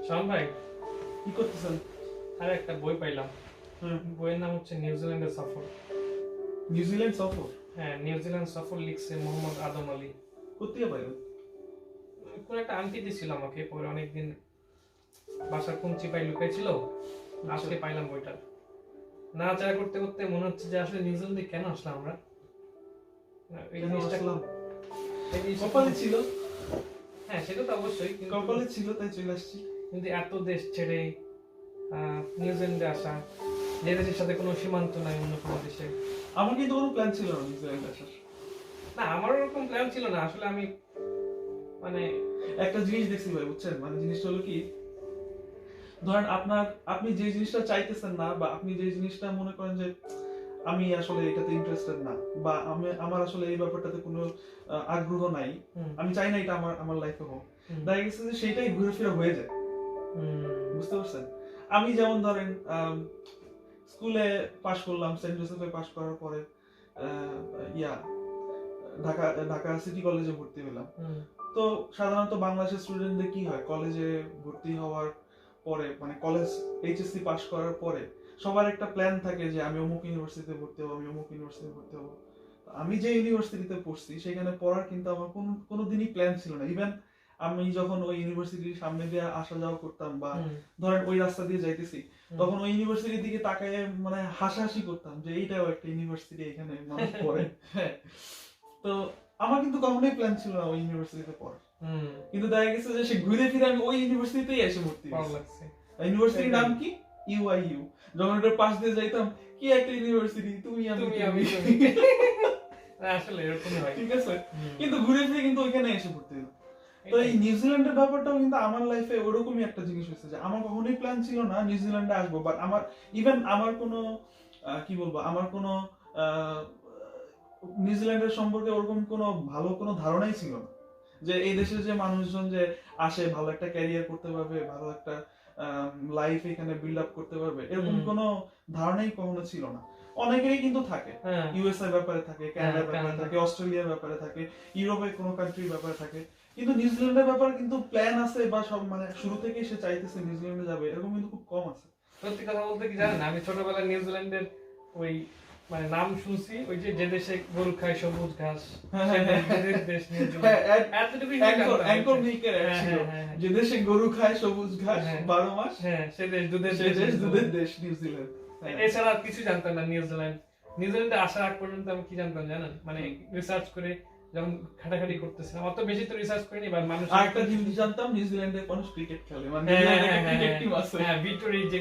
শাওন ভাই, কি করতেছেন? আর একটা বই পাইলাম। বইয়ের নাম হচ্ছে নিউজিল্যান্ডের সফর। নিউজিল্যান্ড সফর? হ্যাঁ, নিউজিল্যান্ড সফর লিখছে মোহাম্মদ আদম আলী। কোথেকে পাইলেন? কোন একটা আন্টি দিছিল আমাকে, পরে অনেকদিন বাসার কোন চিপাই লুকাইছিল, আজকে পাইলাম বইটা। নাড়াচাড়া করতে করতে মনে হচ্ছে যে আসলে নিউজিল্যান্ডে কেন আসলাম আমরা। এই কেন জিনিসটা আসলাম? এই জিনিসটা কপালে ছিল। হ্যাঁ, সেটা তো অবশ্যই, কপালে ছিল তাই চলে আসছি। কিন্তু এত দেশ ছেড়ে নিউজিল্যান্ডে আসা, যে দেশের সাথে কোনো সীমান্ত নাই অন্য কোনো দেশে। আমার কিন্তু কোনো প্ল্যান ছিল না নিউজিল্যান্ড আসার। না, আমারও ওরকম প্ল্যান ছিল না আসলে। আমি মানে একটা জিনিস দেখছি ভাই, বুঝছেন? মানে জিনিসটা হলো কি, ধরেন আপনি যে জিনিসটা চাইতেছেন না, বা আপনি যে জিনিসটা মনে করেন যে আমি আসলে এটাতে ইন্টারেস্টেড না, বা আমার আসলে এই ব্যাপারটাতে কোনো আগ্রহ নাই, আমি চাই না এটা আমার লাইফে হোক, দেখা গেছে যে সেইটাই ঘুরে ফিরে হয়ে যায়। বুঝতে পারছেন? আমি যেমন ধরেন স্কুলে পাশ করলাম, সেন্ট জোসেফে পাশ করার পরে ইয়া ঢাকা ঢাকা সিটি কলেজে ভর্তি হলাম। তো সাধারণত বাংলাদেশের স্টুডেন্টদের কি হয়, কলেজে ভর্তি হওয়ার পরে, মানে কলেজ এইচএসসি পাশ করার পরে সবার একটা প্ল্যান থাকে যে আমি অমুক ইউনিভার্সিটিতে ভর্তি হবো, আমি অমুক ইউনিভার্সিটিতে ভর্তি হবো। আমি যে ইউনিভার্সিটিতে পড়ছি সেখানে পড়ার কিন্তু আমার কোনো দিনই প্ল্যান ছিল না। ইভেন আমি যখন ওই ইউনিভার্সিটির সামনে দিয়ে আসা যাওয়া করতাম, বা ধরেন ওই রাস্তা দিয়ে যাইতেছি, তখন ওই ইউনিভার্সিটির দিকে তাকায় মানে হাসাহাসি করতাম যে এইটাও একটা ইউনিভার্সিটি, এখানে মানুষ পড়ে। হ্যাঁ, তো আমার কিন্তু কখনোই প্ল্যান ছিল না ওই ইউনিভার্সিটিতে পড়ার। কিন্তু দেখা গেছে যে সে ঘুরে ফিরে আমি ওই ইউনিভার্সিটিতেই এসে ভর্তি হয়েছি। ইউনিভার্সিটির নাম কি? ইউআইইউ। যখন ওটার পাশ দিয়ে যাইতাম, কি একটা ইউনিভার্সিটি, তুমি আমি আসলে এরকমই হয়, ঠিক আছে। কিন্তু ঘুরে ফিরে কিন্তু ওইখানে এসে ভর্তি হলাম। তো এই নিউজিল্যান্ডের ব্যাপারটাও কিন্তু আমার লাইফে ওরকমই একটা জিনিস হয়েছে যে আমার কখনোই প্ল্যান ছিল না নিউজিল্যান্ডে আসবো, বাট আমার কোনো কি বলবো, আমার কোনো নিউজিল্যান্ডের সম্পর্কে ওরকম কোনো ভালো কোনো ধারণাই ছিল না যে এই দেশের যে মানুষজন যে আসে ভালো একটা ক্যারিয়ার করতে পারবে, ভালো একটা লাইফ এখানে বিল্ড আপ করতে পারবে, এরকম কোনো ধারণাই কখনো ছিল না। অনেকেরই কিন্তু থাকে, ইউএসএ ব্যাপারে থাকে, কানাডার ব্যাপারে থাকে, অস্ট্রেলিয়ার ব্যাপারে থাকে, ইউরোপের কোনো কান্ট্রির ব্যাপারে থাকে, কিন্তু নিউজিল্যান্ডের ব্যাপারে কিন্তু প্ল্যান আছে, বা সব মানে শুরু থেকেই সে চাইতেছে নিউজিল্যান্ডে যাবে, এরকম কিন্তু খুব কম আছে। সত্যি কথা বলতে কি জানেন, আমি ছোটবেলায় নিউজিল্যান্ডের ওই মানে নাম শুনছি, ওই যে দেশে গরু খায় সবুজ ঘাস, দেশ যে দেশে গরু খায় সবুজ ঘাস 12 মাস, সে দেশ দুধের দেশ নিউজিল্যান্ড। এছাড়া আর কিছু জানতাম না। নিউজিল্যান্ডে আসার আগ পর্যন্ত আমি কি জানতাম জানেন, মানে রিসার্চ করে যখন খাটাখাটি করতেছিলাম, অত বেশি তো রিসার্চ করিনি, বা মানুষ আরেকটা জিনিস জানতাম, নিউজিল্যান্ডে মানুষ ক্রিকেট খেলে, মানে ক্রিকেট টিম আছে। হ্যাঁ, ভিক্টোরি, যে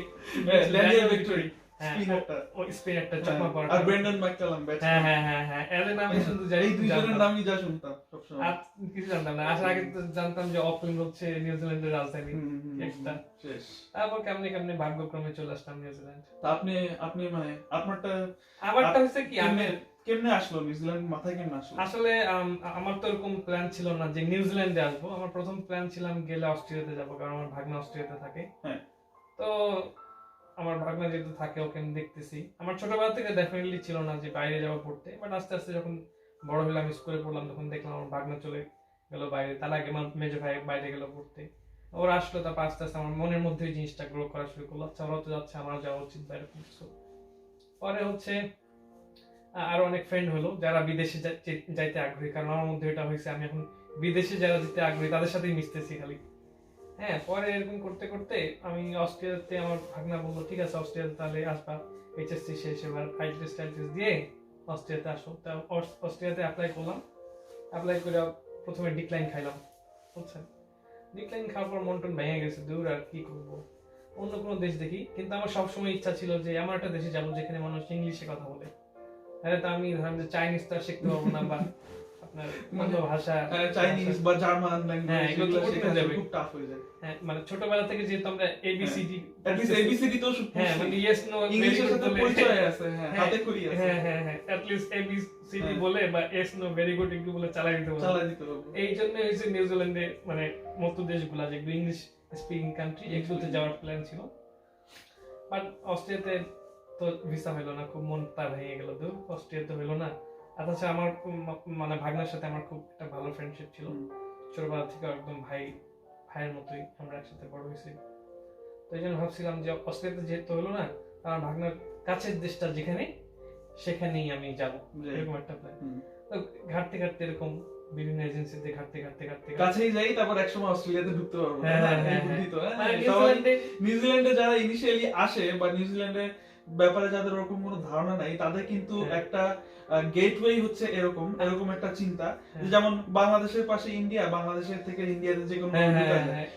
ড্যানিয়েল ভিক্টোরি স্পিনারটা, ওই স্পিনারটা চকমা পড়া, আর ব্রেন্ডন ম্যাককালাম ব্যাটসম্যান। হ্যাঁ এদের নামই শুনতে যাই, এই দুইজনের নামই যা শুনতাম সব সময়, আর কিছু জানতাম না। আসার আগে তো জানতাম যে অকল্যান্ড হচ্ছে নিউজিল্যান্ডের রাজধানী একটা। শেষ। তারপর কেমনে কেমনে ভাগ্যক্রমে চলে আসলাম নিউজিল্যান্ড। তা আপনি মানে আমারটা হচ্ছে কি, আমি কেমনে আসলো নিউজিল্যান্ড, মাথায় কেমনে আসলো? আসলে আমার তো এরকম প্ল্যান ছিল না যে নিউজিল্যান্ডে আসবো। আমার প্রথম প্ল্যান ছিল আমি গেলে অস্ট্রেলিয়াতে যাবো, কারণ আমার ভাগনা অস্ট্রেলিয়াতে থাকে। তো আমার ভাগনা যেহেতু থাকে, ওকে আমি দেখতেছি। আমার ছোটবেলা থেকে ডেফিনেটলি ছিল না যে বাইরে যাবো পড়তে, বাট আস্তে আস্তে যখন বড় হলাম, স্কুলে পড়লাম, তখন দেখলাম আমার ভাগনা চলে গেল বাইরে। তার আগে আমার মেজো ভাই বাইরে গেল পড়তে, ওরা আসলো। তারপর আস্তে আস্তে আমার মনের মধ্যে এই জিনিসটা গ্রো করা শুরু করলো, আচ্ছা ওরা তো যাচ্ছে, আমার যাওয়া উচিত বাইরে কিছু। পরে হচ্ছে আরো অনেক ফ্রেন্ড হলো যারা বিদেশে যাইতে আগ্রহী, কারণ আমার মধ্যে এটা হয়েছে আমি এখন বিদেশে যারা যেতে আগ্রহী তাদের সাথেই মিশতেছি খালি। হ্যাঁ, পরে এরকম করতে করতে আমি অস্ট্রেলিয়াতে, আমার ভাগনা বললো ঠিক আছে অস্ট্রেলিয়াতে তাহলে আসবা, এইচএসসি শেষ, এবার আইএলটিএস দিয়ে অস্ট্রেলিয়াতে আসো। তা অস্ট্রেলিয়াতে অ্যাপ্লাই করলাম। অ্যাপ্লাই করে প্রথমে ডিক্লাইন খাইলাম, বুঝছেন। ডিক্লাইন খাওয়ার পর মন টন ভেঙে গেছে, দূর আর কি করবো, অন্য কোনো দেশ দেখি। কিন্তু আমার সবসময় ইচ্ছা ছিল যে এমন একটা দেশে যাবো যেখানে মানুষ ইংলিশে কথা বলে। হ্যাঁ, তো আমি ধরেন যে চাইনিজ তো শিখতে পারবো না, বা আপনার অন্য ভাষা, চাইনিজ বা জার্মান ল্যাঙ্গুয়েজ, এগুলো শেখা খুব টাফ হয়ে যায়। হ্যাঁ, মানে ছোটবেলা থেকে যেহেতু আমরা এবিসিডি, এট লিস্ট এবিসিডি তো হ্যাঁ, মানে ইয়েস নো ইংলিশের সাথে পরিচয় আছে, হ্যাঁ, হাতে খড়ি আছে, হ্যাঁ এট লিস্ট এবিসিডি বলে বা এস নো ভেরি গুড একটু বলে চালাই দিতে পারবো। এই জন্য হচ্ছে নিউজিল্যান্ডে মানে মতো দেশগুলা যেগুলো ইংলিশ স্পিকিং কান্ট্রি, এগুলোতে যাওয়ার প্ল্যান ছিল। বাট অস্ট্রেলিয়াতে তো ভিসা হইলো না, খুব মনটা ভেঙে গেল, তো অস্ট্রেলিয়াতে হইলো না। অথচ আমার মানে ভাগনার সাথে আমার খুব একটা ভালো ফ্রেন্ডশিপ ছিল, ছোটবেলা থেকে একদম ভাইয়ের মতোই আমরা একসাথে বড় হয়েছি। তো এই জন্য ভাবছিলাম যে অস্ট্রেলিয়াতে যেহেতু হলো না, আমার ভাগনার কাছের দেশটা যেখানে সেখানেই আমি যাব, এরকম একটা প্ল্যান। তো ঘাটতে ঘাটতে এরকম বিভিন্ন এজেন্সিতে ঘাটতে ঘাটতে কাছেই যাই, তারপর একসময় অস্ট্রেলিয়াতে ঢুকতে পারবো। মানে নিউজিল্যান্ডে যারা ইনিশিয়ালি আসে বা নিউজিল্যান্ডের ব্যাপারে যাদের ওরকম কোনো ধারণা নাই, তাদের কিন্তু একটা গেটওয়ে হচ্ছে এরকম একটা চিন্তা, যেমন বাংলাদেশের পাশে ইন্ডিয়া, বাংলাদেশের থেকে ইন্ডিয়াতে যে কোনো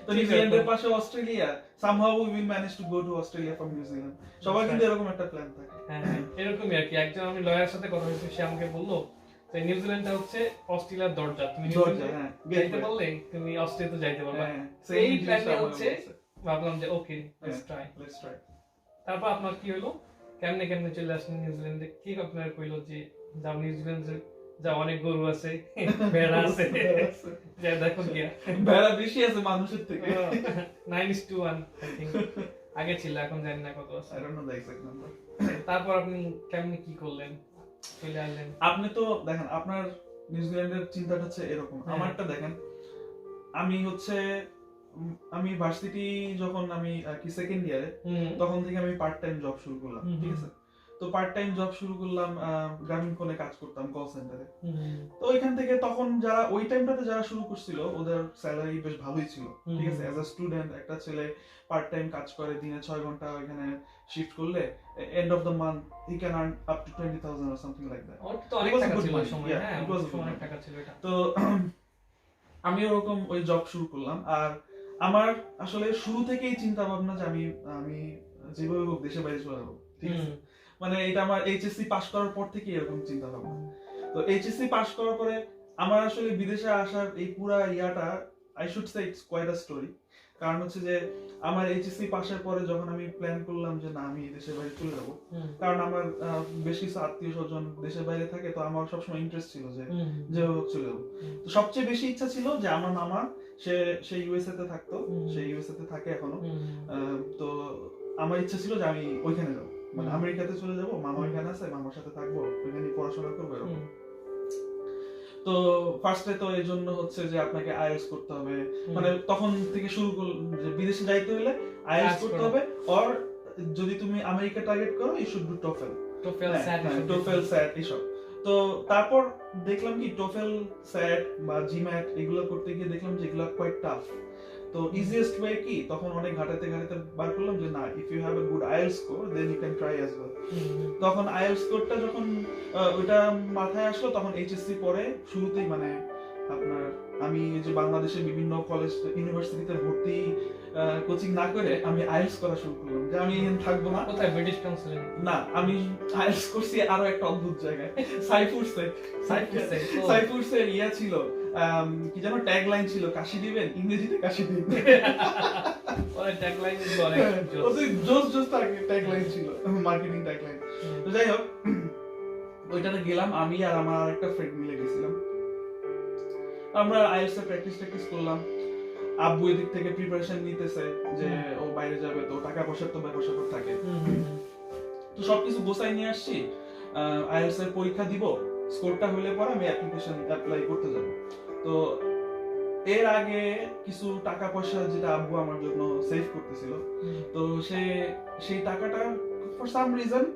তো নিউজিল্যান্ডের পাশে Australia, somehow we will manage to go to Australia from New Zealand। সবার কিন্তু এরকম একটা প্ল্যান থাকে। এরকমই আর কি। একজন আমি লয়ারের সাথে কথা হয়েছে, সে আমাকে বললো যে নিউজিল্যান্ডটা হচ্ছে অস্ট্রেলিয়ার দরজা, তুমি যাইতে পারলে তুমি অস্ট্রেলিয়াতে যাইতে পারবে। এই প্ল্যানটা হচ্ছে, ভাবলাম যে ওকে লেটস ট্রাই। তারপর আপনার কি হলো, কেমনে কেমনে চলে আসলেন নিউজিল্যান্ডে? কি আপনার কইলো যে যাও নিউজিল্যান্ডে, যা অনেক গরু আছে, ভেড়া আছে, যা দেখো গিয়া। ভেড়া বেশি আছে মানুষের থেকে, 9:1 আই থিংক আগে ছিল, এখন জানি না কত আছে। I don't know the exact number. তারপর আপনি কেমনে কি করলেন, চলে আসলেন? আপনি তো দেখেন আপনার নিউজিল্যান্ডের চিন্তাটা হচ্ছে এরকম, আমারটা দেখেন, আমি ভার্সিটি যখন আমি কি সেকেন্ড ইয়ারে, তখন থেকে আমি পার্ট টাইম জব শুরু করলাম, ঠিক আছে? তো পার্ট টাইম জব শুরু করলাম, গ্রামীণ ফোনে কাজ করতাম কল সেন্টারে। তো ওইখান থেকে তখন যারা ওই টাইমটাতে যারা শুরু করছিল, ওদের স্যালারি বেশ ভালোই ছিল, ঠিক আছে? অ্যাজ আ স্টুডেন্ট একটা ছেলে পার্ট টাইম কাজ করে, দিনে 6 ঘন্টা ওইখানে শিফট করলে end of the month he can earn up to 20,000 or something like that। ওর তো অনেক টাকা ছিল ওই সময়, হ্যাঁ অনেক টাকা ছিল এটা। তো আমি ওরকম ওই জব শুরু করলাম, আর আমার আসলে শুরু থেকেই চিন্তা ভাবনা যে আমি যেভাবে হোক দেশের বাইরে চলে যাবো, ঠিক আছে? মানে এটা আমার এইচএসসি পাস করার পর থেকে এরকম চিন্তা ভাবনা। তো এইচএসসি পাস করার পরে আমার আসলে বিদেশে আসার এই পুরা ইয়াটা, I should say it's quite a story. কারণ হচ্ছে যে আমার এইচএসসি পাসের পরে যখন আমি প্ল্যান করলাম যে না আমি দেশের বাইরে চলে যাবো, কারণ আমার বেশ কিছু আত্মীয় স্বজন দেশের বাইরে থাকে, তো আমার সবসময় ইন্টারেস্ট ছিল যে চলে যাবো। তো সবচেয়ে বেশি ইচ্ছা ছিল যে আমার মামা সে ইউএসএ তে থাকতো, সে ইউএসএ তে থাকে এখনো। তো আমার ইচ্ছা ছিল যে আমি ওইখানে যাবো, মানে আমেরিকাতে চলে যাবো, মামা ওইখানে আছে, মামার সাথে থাকবো, ওইখানে পড়াশোনা করবো এরকম। তো ফার্স্টে তো এই জন্য হচ্ছে যে আপনাকে আইএলটিএস করতে হবে, মানে তখন থেকে শুরু যে বিদেশে যাইতে হলে আইএলটিএস করতে হবে, অর যদি তুমি আমেরিকা টার্গেট করো you should do TOEFL, TOEFL SAT এসব। তো তারপর দেখলাম কি টোফেল স্যাট বা জিম্যাট এগুলো করতে গিয়ে দেখলাম যে এগুলো কোয়াইট টাফ। তো ইজিয়েস্ট ওয়ে কি, তখন অনেক ঘাটাতে বার করলাম যে না, if you have a good IELTS score then you can try as well. তখন আইএলটিএস স্কোরটা যখন ওইটা মাথায় আসলো, তখন এইচএসসি পরে শুরুতেই মানে আপনার আমি যে বাংলাদেশের বিভিন্ন কলেজ ইউনিভার্সিটিতে ভর্তি কোচিং না করে আমি আইএলটিএস করা শুরু করলাম, যে আমি থাকবো না। কোথায়? ব্রিটিশ কাউন্সিলে? না, আমি আইএলটিএস করছি আরো একটা অদ্ভুত জায়গায়, সাইফুরসে ইয়া ছিল, কি যেন ট্যাগলাইন ছিল, কাশি দিবেন, ইংরেজিতে কাশি দিবেন। ওই ট্যাগলাইন গুলো অনেক জোস ট্যাগলাইন ছিল, মার্কেটিং ট্যাগলাইন। তো যাই হোক, ওইটাতে গেলাম, আমি আর আমার আরেকটা ফ্রেন্ড মিলে গেছিলাম। আমরা আইএলটিএস এর প্র্যাকটিস করলাম। আব্বু এদিক থেকে প্রিপারেশন নিতেছে যে ও বাইরে যাবে, তো টাকা পয়সার তো ব্যাপার স্যাপার থাকে। তো সবকিছু গোছাই নিয়ে আসছি, আইএলটিএস এর পরীক্ষা দিব, স্কোরটা হলে পরে আমি অ্যাপ্লাই করতে যাব। তো এর আগে কিছু টাকা পয়সা যেটা আব্বু আমার জন্য সেভ করতেছিল, তো সেই টাকাটা ফর সাম রিজন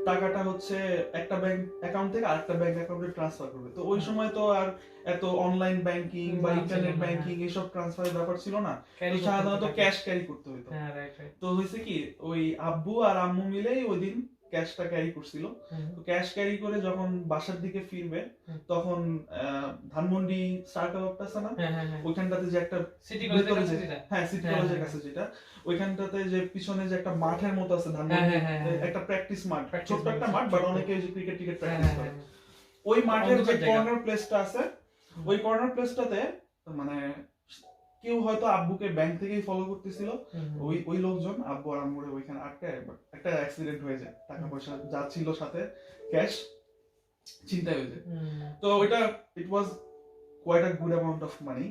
টাকাটা হচ্ছে একটা ব্যাংক অ্যাকাউন্ট থেকে আরেকটা ব্যাংক অ্যাকাউন্টে ট্রান্সফার করবে। তো ওই সময় তো আর এত অনলাইন ব্যাংকিং বা ইন্টারনেট ব্যাংকিং এসব ট্রান্সফারের ব্যাপার ছিল না, তো সাধারণত ক্যাশ ক্যারি করতে হতো। তো হয়েছে কি, ওই আব্বু আর আম্মু মিলেই ওই দিন ক্যাশটা ক্যারি করছিল। তো ক্যাশ ক্যারি করে যখন বাসার দিকে ফিরবে, তখন ধানমন্ডি স্টার্টআপটা আছে না, ওইখানটাতে যে একটা সিটি কলেজের কাছে যেটা, ওইখানটাতে যে পিছনে যে একটা মাঠের মতো আছে ধানমন্ডি, একটা প্র্যাকটিস মাঠ, ছোট্ট একটা মাঠ, বাট অনেকে যে ক্রিকেট প্র্যাকটিস করে, ওই মাঠের যে কর্নার প্লেসটা আছে, ওই কর্নার প্লেসটাতে মানে কেউ হয়তো আব্বুকে ব্যাংক থেকেই ফলো করতেছিল, ওই লোকজন আব্বু আর আম্মুরে ওইখানে আটকায় একটা অ্যাক্সিডেন্ট হয়ে যায়, টাকা পয়সা যা ছিল সাথে ক্যাশ চিন্তা হয়ে যায়। তো ওইটা it was quite a good amount of money.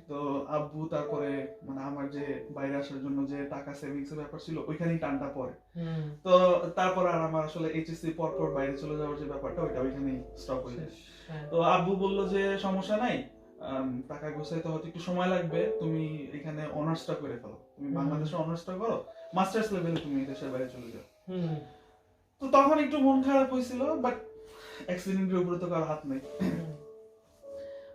তো আব্বু তারপরে মানে আমার যে বাইরে আসার জন্য যে টাকা সেভিংস এর ব্যাপার ছিল, ওইখানেই টানটা পড়ে। তো তারপর আর আমার আসলে এইচএসসি পর বাইরে চলে যাওয়ার যে ব্যাপারটা, ওইটা ওইখানেই স্টপ হয়ে যায়। তো আব্বু বললো যে সমস্যা নাই, টাকা গোছাইতে হয়তো একটু সময় লাগবে, তুমি এখানে অনার্সটা করে ফেলো, তুমি বাংলাদেশে অনার্সটা করো, মাস্টার্স লেভেলে তুমি দেশের বাইরে চলে যাও। হুম। তো তখন একটু মন খারাপ হয়েছিল, বাট অ্যাক্সিডেন্টের উপরে তো কারো হাত নেই।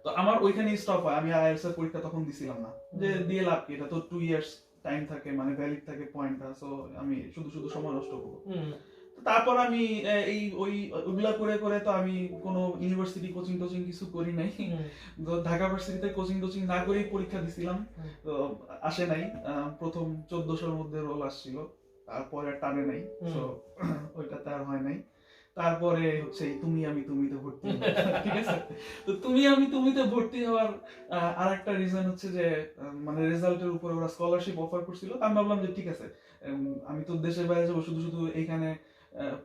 তো আমার ওইখানে স্টপ হয়, আমি আইএলটিএস এর পরীক্ষা তখন দিছিলাম না, যে দিয়ে লাভ কি, এটা তো 2 ইয়ার্স টাইম থাকে, মানে ভ্যালিড থাকে পয়েন্টটা, সো আমি শুধু শুধু সময় নষ্ট করবো। তারপর আমি ওইগুলা করে করে তো আমি কোনো ইউনিভার্সিটি কোচিং টোচিং কিছু করি নাই, তো ঢাকা ভার্সিটিতে কোচিং টোচিং না করেই পরীক্ষা দিছিলাম, তো আসে নাই। প্রথম 1400-র মধ্যে রোল আসছিল, তারপরে আর টানে নাই, তো ওইটাতে আর হয় নাই। তারপরে হচ্ছে এই তুমি আমি তুমিতে ভর্তি ঠিক আছে। তো তুমি আমি তুমিতে ভর্তি হওয়ার আরেকটা রিজন হচ্ছে যে মানে রেজাল্টের উপরে ওরা স্কলারশিপ অফার করছিল, তো আমি ভাবলাম যে ঠিক আছে, আমি তো দেশের বাইরে যাবো, শুধু শুধু এখানে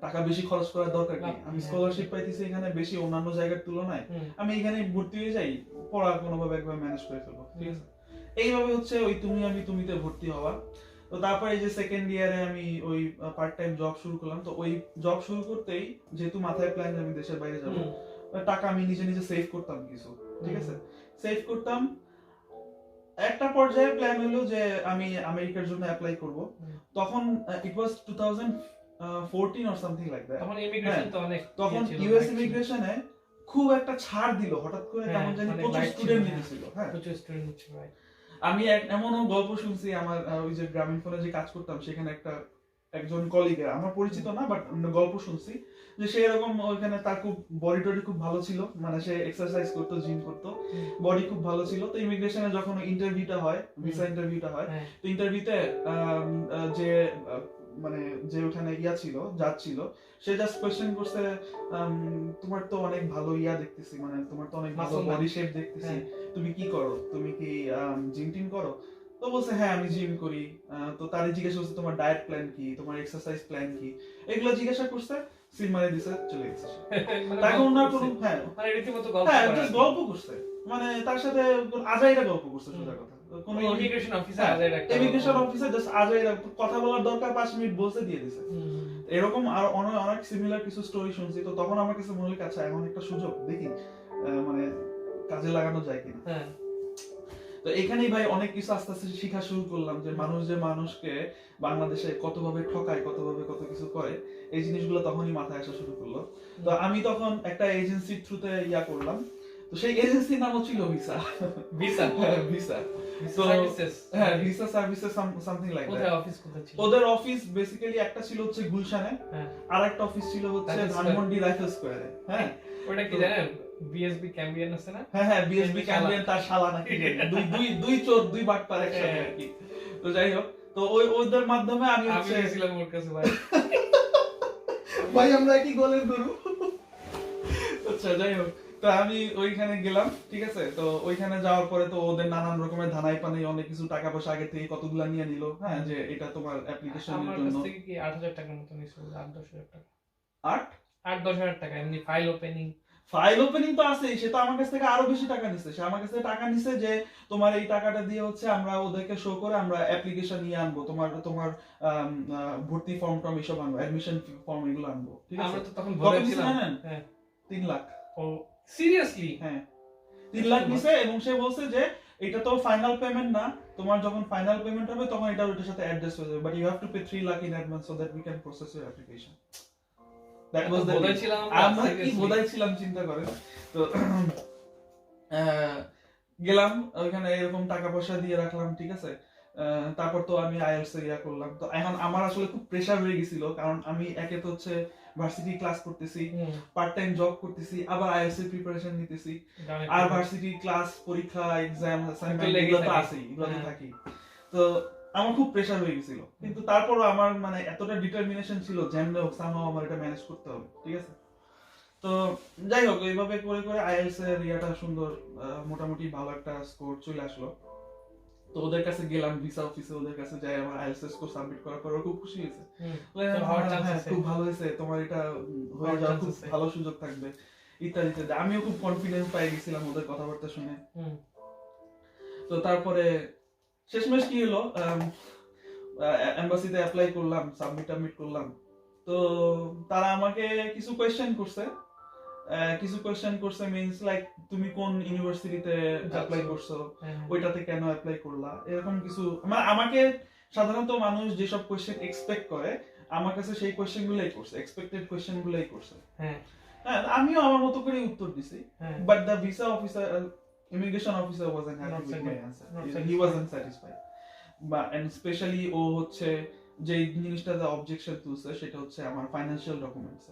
টাকা বেশি খরচ করার দরকার কি, আমি স্কলারশিপ পাইতেছি এখানে বেশি অন্যান্য জায়গার তুলনায়, আমি এখানে ভর্তি হয়ে যাই, পড়া কোনোভাবে একবার ম্যানেজ করে ফেলবো, ঠিক আছে। এইভাবে হচ্ছে ওই তুমি আমি তুমিতে ভর্তি হওয়া। তো তারপরে এই যে সেকেন্ড ইয়ারে আমি ওই পার্ট টাইম জব শুরু করলাম, তো ওই জব শুরু করতেই যেহেতু মাথায় প্ল্যান আমি দেশের বাইরে যাব, টাকা আমি নিজে নিজে সেভ করতাম কিছু, ঠিক আছে, সেভ করতাম। একটা পর্যায়ে প্ল্যান হলো যে আমি আমেরিকার জন্য অ্যাপ্লাই করব, তখন ইট ওয়াজ 2014 অর সামথিং লাইক দ্যাট। তখন ইমিগ্রেশন তো অনেক, তখন ইউএস ইমিগ্রেশনে খুব একটা ছাড় দিল হঠাৎ করে, কেমন জানি প্রচুর স্টুডেন্ট নিতেছিল, হ্যাঁ প্রচুর স্টুডেন্ট নিচ্ছিল। আমি এমনও গল্প শুনছি, আমার ওই যে গ্রামীণ ফোনে যে কাজ করতাম সেখানে একজন কলিগের, আমার পরিচিত না বাট গল্প শুনছি যে সে এরকম ওইখানে তার খুব বডি টডি খুব ভালো ছিল, মানে সে এক্সারসাইজ করতো, জিম করতো, বডি খুব ভালো ছিল। তো ইমিগ্রেশনে যখন ইন্টারভিউটা হয়, ভিসা ইন্টারভিউটা হয়, তো ইন্টারভিউতে যে মানে যে ওখানে ছিল, যাচ্ছিল, সে জাস্ট কোয়েশ্চেন করছে, তোমার তো অনেক ভালো দেখতেছি, মানে তোমার তো অনেক ভালো বডি শেপ দেখতেছি, তুমি কি করো, তুমি কি জিম টিম করো? তো বলছে হ্যাঁ আমি জিম করি। তো তারই জিজ্ঞাসা করছে তোমার ডায়েট প্ল্যান কি, তোমার এক্সারসাইজ প্ল্যান কি, এগুলো জিজ্ঞাসা করছে, সিল মারে দিছে, চলে গেছে। তাকে ওনার কোনো মানে রীতিমতো গল্প করছে, মানে তার সাথে আজাইরা গল্প করছে, সোজা কথা। কোন ইমিগ্রেশন অফিসার জাস্ট আজাইরা কথা বলার দরকার 5 মিনিট বলতে দিয়ে দিছে। এরকম আর অনেক সিমিলার কিছু স্টোরি শুনছি। তো তখন আমার কাছে মনে হলো আচ্ছা এখন একটা সুযোগ, দেখি মানে কাজে লাগানো যায় কিনা। তো এখানেই ভাই অনেক কিছু আস্তে আস্তে শেখা শুরু করলাম, যে মানুষকে বাংলাদেশে কতভাবে ঠকায়, কতভাবে কত কিছু করে, এই জিনিসগুলো তখনই মাথায় আসা শুরু করলো। তো আমি তখন একটা এজেন্সির থ্রুতে করলাম, তো সেই এজেন্সির নাম ছিল visa services something like that. ওদের অফিস বেসিক্যালি একটা ছিল হচ্ছে গুলশানে, আর একটা অফিস ছিল হচ্ছে ধানমন্ডি রাইফেল স্কয়ারে। হ্যাঁ ওটা কি জানেন, বিএসবি ক্যাম্বিয়ান আছে না? হ্যাঁ বিএসবি ক্যাম্বিয়ান তার শালা নাকি, দুই চোর দুই বাটপার একসাথে আর কি। তো যাই হোক, তো ওদের মাধ্যমে আমি গেছিলাম ওর কাছে ভাই আমরা কি গোলের গরু। আচ্ছা যাই হোক, তো আমি ওইখানে গেলাম, ঠিক আছে। তো ওইখানে যাওয়ার পরে তো ওদের নানান রকমের ধানাই পানাই অনেক কিছু টাকা পয়সা আগে থেকে কতগুলা নিয়ে নিল, হ্যাঁ, যে এটা তোমার অ্যাপ্লিকেশনের জন্য। আমার কাছ থেকে কি 8,000 টাকার মতো নিছিল, 8-10,000 টাকা। 8-10,000 টাকা এমনি ফাইল ওপেনিং তো আছেই, সে তো আমার কাছ থেকে আরো বেশি টাকা নিছে। সে আমার কাছ থেকে টাকা নিছে যে তোমার এই টাকাটা দিয়ে হচ্ছে আমরা ওদেরকে শো করে আমরা অ্যাপ্লিকেশন নিয়ে আনবো, তোমার ভর্তি ফর্ম টর্ম এসব আনবো, অ্যাডমিশন ফর্ম এগুলো আনবো, ঠিক আছে। আমরা তো তখন ভরেছিলাম 3 লাখ। ও সিরিয়াসলি? হ্যাঁ 3 লাখ নিছে, এবং সে বলছে যে এটা তো ফাইনাল পেমেন্ট না, তোমার যখন ফাইনাল পেমেন্ট হবে তখন এটা ওটার সাথে অ্যাডজাস্ট হয়ে যাবে, but you have to pay 3 lakh in advance so that we can process your application. That was the আমরা কি বোধাইছিলাম চিন্তা করেন। তো গেলাম ওইখানে, এরকম টাকা পয়সা দিয়ে রাখলাম, ঠিক আছে। তারপর তো আমি আইএলটিএস করলাম। তো এখন আমার আসলে খুব প্রেসার হয়ে গেছিল, কারণ আমি একে তো হচ্ছে ভার্সিটি ক্লাস করতেছি, পার্ট টাইম জব করতেছি, আবার আইএলটিএস এর প্রিপারেশন নিতেছি, আর ভার্সিটি ক্লাস, পরীক্ষা, এক্সাম, অ্যাসাইনমেন্ট এগুলো তো আছেই, এগুলোতে থাকি। তো আমার খুব প্রেসার হয়ে গেছিল, কিন্তু তারপরও আমার মানে এতটা ডিটারমিনেশন ছিল যেমন হোক সামহাও আমার এটা ম্যানেজ করতে হবে, ঠিক আছে। তো যাই হোক, এইভাবে করে করে আইএলটিএস এর ইয়াটা সুন্দর, মোটামুটি ভালো একটা স্কোর চলে আসলো। তো ওদের কাছে গেলাম ভিসা অফিসে, ওদের কাছে যাই আমার আইএলটিএস স্কোর সাবমিট করার পর খুব খুশি হয়েছে, খুব ভালো হয়েছে, তোমার এটা হয়ে যাওয়ার খুব ভালো সুযোগ থাকবে ইত্যাদি ইত্যাদি। আমিও খুব কনফিডেন্স পাই গেছিলাম ওদের কথাবার্তা শুনে। তো তারপরে শেষমেশ কি হলো, এমবাসিতে অ্যাপ্লাই করলাম, সাবমিট করলাম। তো তারা আমাকে কিছু কোয়েশ্চেন করছে মিন্স লাইক তুমি কোন ইউনিভার্সিটিতে অ্যাপ্লাই করছো, ওইটাতে কেন অ্যাপ্লাই করলা, এরকম কিছু, মানে আমাকে সাধারণত মানুষ যেসব কোয়েশ্চেন এক্সপেক্ট করে আমার কাছে সেই কোয়েশ্চেন গুলাই করছে, এক্সপেক্টেড কোয়েশ্চেন গুলাই করছে। হ্যাঁ হ্যাঁ আমিও আমার মতো করে উত্তর দিছি, হ্যাঁ but the visa officer, immigration officer wasn't Not happy with my answer, not he satisfied. Wasn't satisfied. বা এন্ড স্পেশালি ও হচ্ছে যে জিনিসটাতে অবজেকশন তুলছে সেটা হচ্ছে আমার ফাইন্যান্সিয়াল ডকুমেন্টস।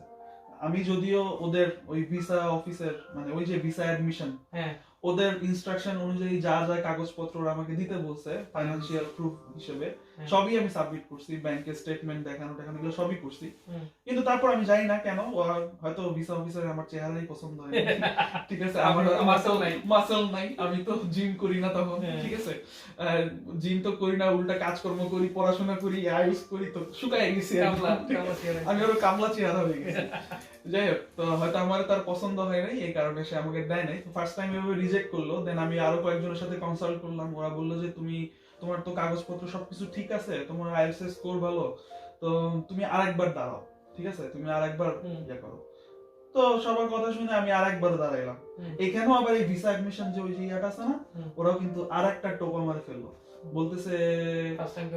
আমি যদিও ওদের ওই ভিসা অফিসের মানে ওই যে ভিসা অ্যাডমিশন হ্যাঁ ওদের ইনস্ট্রাকশন অনুযায়ী যা যা কাগজপত্র ওরা আমাকে দিতে বলছে ফাইন্যান্সিয়াল প্রুফ হিসেবে হ্যাঁ। সবই আমি সাবমিট করছি, ব্যাংকের স্টেটমেন্ট দেখানো এগুলো সবই করছি। হুম। কিন্তু তারপর আমি জানি না কেন হয়তো ভিসা অফিসারের আমার চেহারাই পছন্দ হয় ঠিক আছে, আমার মাসল নাই, আমি তো জিম করি না তখন, হ্যাঁ। ঠিক আছে, জিম তো করি না, উল্টা কাজকর্ম করি, পড়াশোনা করি, আইস করি, তো শুকায় গেছি আমি আরো কামলা চেহারা হয়ে গেছি। যাই হোক, তো হয়তো আমার তার পছন্দ হয় নাই, এই কারণে সে আমাকে দেয় নাই। ফার্স্ট টাইম এভাবে রিজেক্ট করলো, দেন আমি আরো কয়েকজনের সাথে কনসাল্ট করলাম, ওরা বললো যে তোমার তো কাগজপত্র সবকিছু ঠিক আছে, তোমার আইএলটিএস এর স্কোর ভালো, তো তুমি আরেকবার দাঁড়াও, ঠিক আছে, তুমি আরেকবার ইয়া করো। তো সবার কথা শুনে আমি আরেকবার দাঁড়াইলাম। এখানেও আবার এই ভিসা অ্যাডমিশন যে ওই যে ইয়াটা আছে না, ওরাও কিন্তু আরেকটা টোপা মারে ফেললো, বলতেছে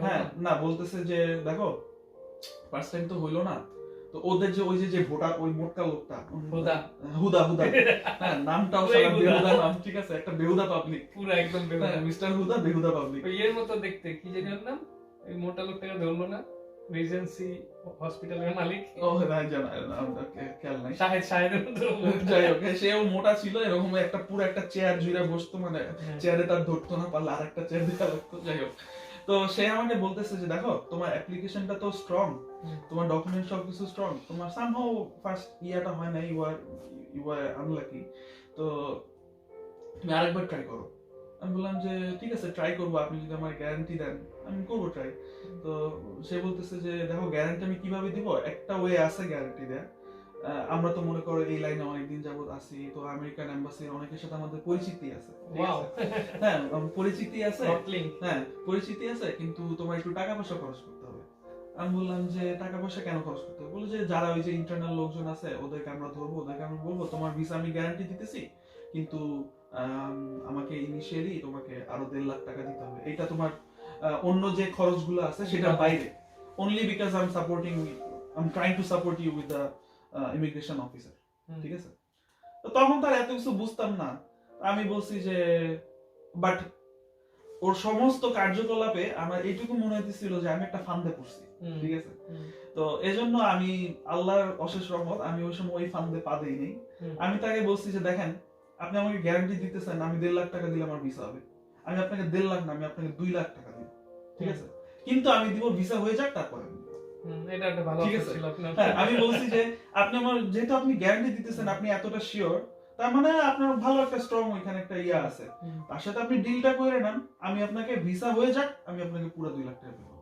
হ্যাঁ না, বলতেছে যে দেখো ফার্স্ট টাইম তো হইলো না, তো ওদের যে ওই যে ভোটার ওই মোটকা লোকটা হুদা হ্যাঁ নামটাও সারা বেহুদা নাম, ঠিক আছে, একটা বেহুদা পাবলিক, পুরো একদম বেহুদা, মিস্টার হুদা বেহুদা পাবলিক। ওই এর মতো দেখতে, কি জানি ওর নাম, ওই মোটা লোকটাকে ধরলো না, রিজেন্সি হসপিটালের মালিক, ও হ্যাঁ জানা নামটা খেয়াল নাই, শাহেদের মতো। যাই হোক, সেও মোটা ছিল, এরকম একটা পুরো একটা চেয়ার জুড়ে বসতো, মানে চেয়ারে তার ধরতো না, পারলে আরেকটা চেয়ার দেওয়া লাগতো। যাই হোক, তো সে আমাকে বলতেছে যে দেখো তোমার অ্যাপ্লিকেশনটা তো স্ট্রং, তোমার ডকুমেন্ট সবকিছু স্ট্রং, তোমার সামহাউ ফার্স্ট ইয়াটা হয় না, ইউ আর আনলাকি, তো তুমি আরেকবার ট্রাই করো। আমি বললাম যে ঠিক আছে ট্রাই করবো, আপনি যদি আমার গ্যারান্টি দেন আমি করবো ট্রাই। তো সে বলতেছে যে দেখো গ্যারান্টি আমি কিভাবে দিব, একটা ওয়ে আছে গ্যারান্টি দেয়া, আমরা তো মনে করো এই লাইনে অনেকদিন যাবত আছি, তো আমেরিকান এম্বাসির অনেকের সাথে আমাদের পরিচিতি আছে, হ্যাঁ পরিচিতি আছে, হ্যাঁ পরিচিতি আছে, কিন্তু তোমার একটু টাকা পয়সা খরচ করতে হবে। আমি বললাম যে টাকা পয়সা কেন খরচ করতে হবে? বলে যে যারা ওই যে ইন্টারনাল লোকজন আছে ওদেরকে আমরা ধরবো, ওদেরকে আমরা বলবো তোমার ভিসা আমি গ্যারান্টি দিতেছি, কিন্তু আমাকে ইনিশিয়ালি তোমাকে আরো 1.5 লাখ টাকা দিতে হবে, এটা তোমার অন্য যে খরচগুলো আছে সেটা বাইরে, only because I'm trying to support you with the immigration officer, ঠিক আছে। তো তখন তার এত কিছু বুঝতাম না, আমি বলছি যে বাট ওর সমস্ত কার্যকলাপে আমার এইটুকু মনে হইতেছিল যে আমি একটা ফান্দে পড়ছি, ঠিক আছে। তো এজন্য আমি আল্লাহর অশেষ রহমত, আমি ওই সময় ওই ফান্দে পা দেই নাই। আমি তাকে বলছি যে দেখেন আপনি আমাকে গ্যারান্টি দিতেছেন আমি 1.5 লাখ টাকা দিলে আমার ভিসা হবে, আমি আপনাকে 1.5 লাখ না, আমি আপনাকে 2 লাখ টাকা দিব, ঠিক আছে, কিন্তু আমি দিব ভিসা হয়ে যাক তারপরে। এটা একটা ভালো ঠিক অফার আছে ছিল আপনার। হ্যাঁ, আমি বলছি যে আপনি আমার যেহেতু আপনি গ্যারান্টি দিতেছেন, আপনি এতটা শিওর, তার মানে আপনার ভালো একটা স্ট্রং ওইখানে একটা ইয়া আছে, তার সাথে আপনি ডিলটা করে নেন, আমি আপনাকে ভিসা হয়ে যাক আমি আপনাকে পুরো 2 লাখ টাকা দেবো,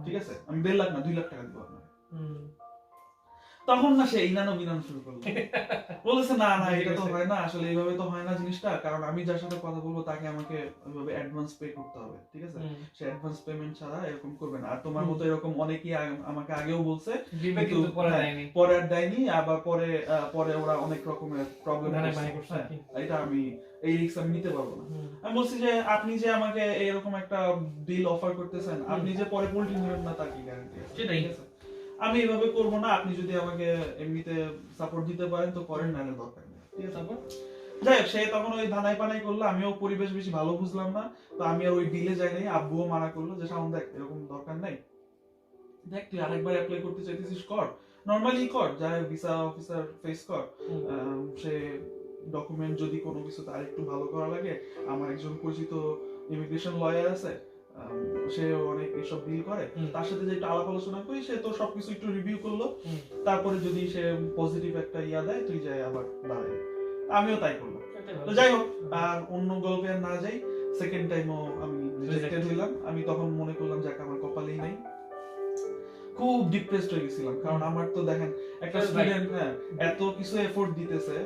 ঠিক আছে, আমি 1.5 লাখ না 2 লাখ টাকা দিব আপনাকে। তখন না সে ইনানো বিনানো শুরু করলো, বলেছে না না এটা তো হয় না, আসলে এইভাবে তো হয় না জিনিসটা, কারণ আমি যার সাথে কথা বলবো তাকে আমাকে ওইভাবে অ্যাডভান্স পে করতে হবে, ঠিক আছে, সে অ্যাডভান্স পেমেন্ট ছাড়া এরকম করবে না। আর তোমার মতো এরকম অনেকেই আমাকে আগেও বলছে, কিন্তু পরে আর দেয়নি, আবার পরে ওরা অনেক রকমের প্রবলেম করছে, এটা আমি এই রিস্ক আমি নিতে পারবো না। আমি বলছি যে আপনি যে আমাকে এরকম একটা ডিল অফার করতেছেন, আপনি যে পরে পোল্ট্রি নেবেন না তার কি গ্যারান্টি আছে, সেটাই আমি এভাবে করবো না, আপনি যদি আমাকে এমনিতে সাপোর্ট দিতে পারেন তো করেন, না দরকার নেই, ঠিক আছে। যাই হোক, সে তখন ওই ধানাই পানাই করলো, আমিও পরিবেশ বেশি ভালো বুঝলাম না, তো আমি আর ওই ডিলে যাই নাই। আব্বুও মানা করলো যে সাউন্ড দেখ এরকম দরকার নাই, দেখ তুই আরেকবার অ্যাপ্লাই করতে চাইতেছিস কর, নরমালি কর, যাই ভিসা অফিসার ফেস কর, সে ডকুমেন্ট যদি কোনো কিছু তার একটু ভালো করা লাগে, আমার একজন পরিচিত ইমিগ্রেশন লয়ার আছে, সে অনেক এসব ডিল করে, তার সাথে যে একটু আলাপ আলোচনা করি, সে তো সবকিছু একটু রিভিউ করলো, তারপরে যদি সে পজিটিভ একটা ইয়া দেয় তুই যাই আবার দাঁড়ায়, আমিও তাই করলাম। তো যাই হোক, আর অন্য গল্পে আর না যাই, সেকেন্ড টাইমও আমি রিজেক্টেড হইলাম। আমি তখন মনে করলাম যাক আমার কপালেই নাই, খুব ডিপ্রেসড হয়ে গেছিলাম, কারণ আমার তো দেখেন একটা স্টুডেন্ট এত কিছু এফোর্ট দিতেছে,